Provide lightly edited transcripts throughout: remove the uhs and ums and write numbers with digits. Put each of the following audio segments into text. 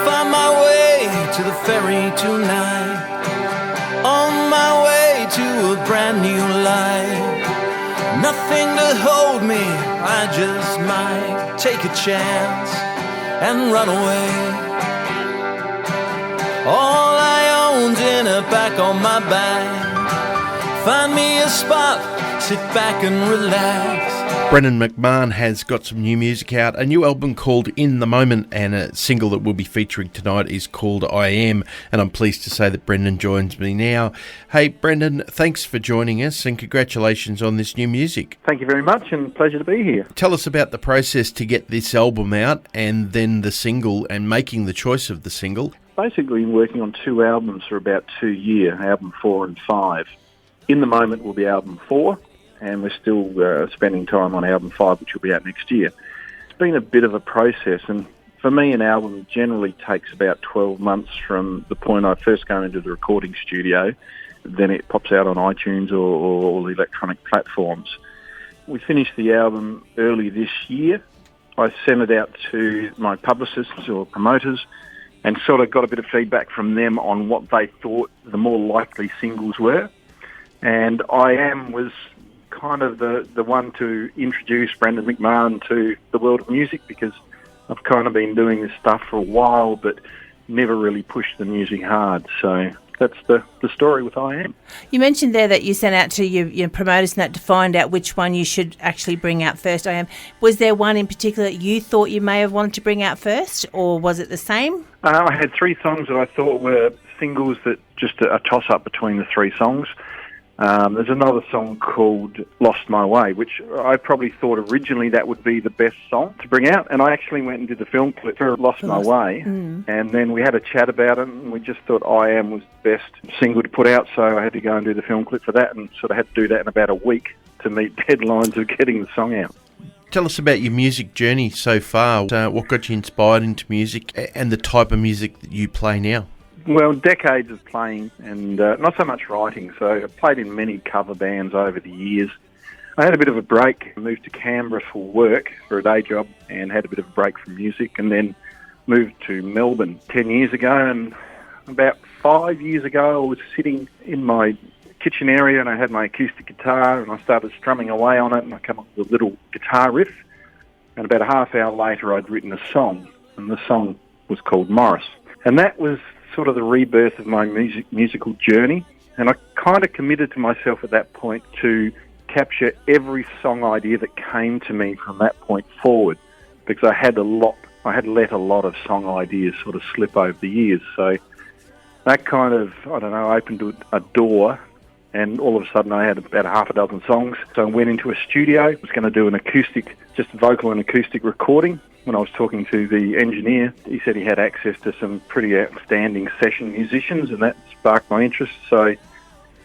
find my way to the ferry tonight, on my way to a brand new life. Nothing to hold me, I just might take a chance and run away. All I own's in a pack on my back. Find me a spot, sit back and relax. Brendan McMahon has got some new music out, a new album called In the Moment, and a single that we'll be featuring tonight is called I Am, and I'm pleased to say that Brendan joins me now. Hey Brendan, thanks for joining us and congratulations on this new music. Thank you very much and pleasure to be here. Tell us about the process to get this album out and then the single and making the choice of the single. Basically working on 2 albums for about 2 years, album 4 and 5. In the Moment will be album 4. And we're still spending time on album 5, which will be out next year. It's been a bit of a process, and for me, an album generally takes about 12 months from the point I first go into the recording studio, then it pops out on iTunes or all the electronic platforms. We finished the album early this year. I sent it out to my publicists or promoters and sort of got a bit of feedback from them on what they thought the more likely singles were. And I Am was kind of the one to introduce Brendan McMahon to the world of music, because I've kind of been doing this stuff for a while but never really pushed the music hard. So that's the story with I Am. You mentioned there that you sent out to your promoters and that to find out which one you should actually bring out first. I Am. Was there one in particular that you thought you may have wanted to bring out first, or was it the same? I had 3 songs that I thought were singles, that just a toss-up between the 3 songs. There's another song called Lost My Way, which I probably thought originally that would be the best song to bring out. And I actually went and did the film clip for Lost My Way. And then we had a chat about it, and we just thought I Am was the best single to put out. So I had to go and do the film clip for that, and sort of had to do that in about a week to meet deadlines of getting the song out. Tell us about your music journey so far. What got you inspired into music and the type of music that you play now? Well, decades of playing and not so much writing. So I played in many cover bands over the years. I had a bit of a break, moved to Canberra for work, for a day job, and had a bit of a break from music, and then moved to Melbourne 10 years ago. And about 5 years ago, I was sitting in my kitchen area and I had my acoustic guitar and I started strumming away on it, and I came up with a little guitar riff. And about a half hour later, I'd written a song, and the song was called Morris. And that was sort of the rebirth of my musical journey, and I kind of committed to myself at that point to capture every song idea that came to me from that point forward, because I had let a lot of song ideas sort of slip over the years. So that kind of, opened a door, and all of a sudden I had about half a dozen songs. So I went into a studio, I was going to do an acoustic, just vocal and acoustic recording. When I was talking to the engineer, he said he had access to some pretty outstanding session musicians, and that sparked my interest. So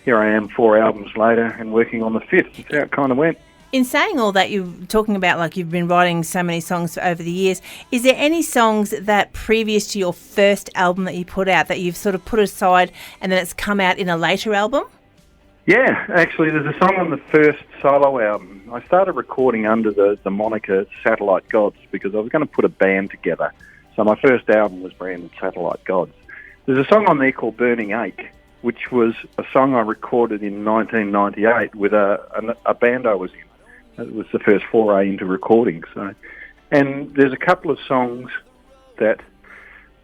here I am 4 albums later and working on the 5th. That's how it kind of went. In saying all that, you're talking about like you've been writing so many songs over the years. Is there any songs that previous to your first album that you put out that you've sort of put aside and then it's come out in a later album? Yeah, actually, there's a song on the first solo album. I started recording under the moniker Satellite Gods because I was going to put a band together. So my first album was branded Satellite Gods. There's a song on there called Burning Ache, which was a song I recorded in 1998 with a band I was in. It was the first foray into recording. And there's a couple of songs that,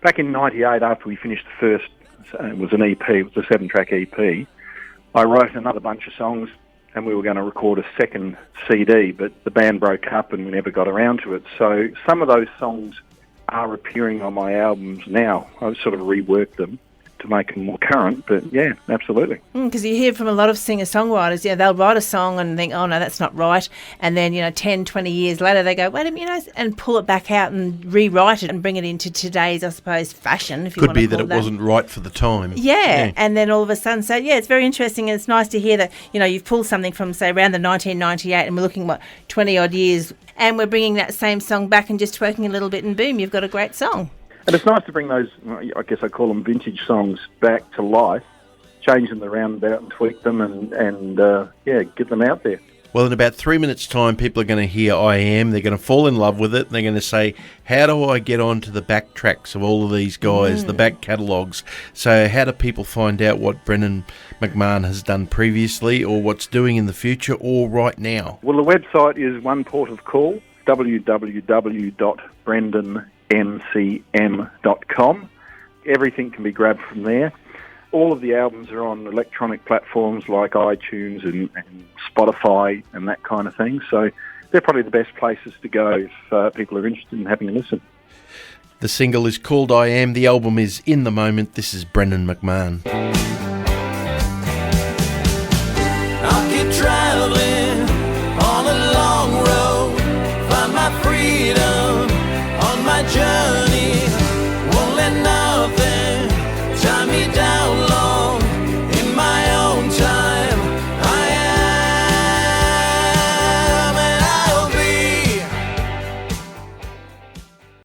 back in 98, after we finished the first, it was an EP, it was a 7-track EP, I wrote another bunch of songs, and we were going to record a second CD, but the band broke up and we never got around to it. So some of those songs are appearing on my albums now. I've sort of reworked them to make them more current, but yeah, absolutely. Because you hear from a lot of singer-songwriters, they'll write a song and think, oh no, that's not right, and then 10, 20 years later they go, wait a minute, and pull it back out and rewrite it and bring it into today's, I suppose, fashion, if you want to call it that. Could be that it wasn't right for the time. Yeah, and then all of a sudden, so yeah, it's very interesting, and it's nice to hear that, you've pulled something from, say, around the 1998, and we're looking, 20-odd years, and we're bringing that same song back and just twerking a little bit, and boom, you've got a great song. And it's nice to bring those, I guess I call them vintage songs, back to life, change them around about and tweak them and get them out there. Well, in about 3 minutes' time, people are going to hear I Am. They're going to fall in love with it. And they're going to say, how do I get onto the back tracks of all of these guys, the back catalogues? So how do people find out what Brendan McMahon has done previously or what's doing in the future or right now? Well, the website is one port of call, www.brendanmcm.com. Everything can be grabbed from there. All of the albums are on electronic platforms like iTunes and Spotify and that kind of thing. So they're probably the best places to go if people are interested in having a listen. The single is called I Am. The album is In the Moment. This is Brendan McMahon. I'll keep traveling on a long road, find my freedom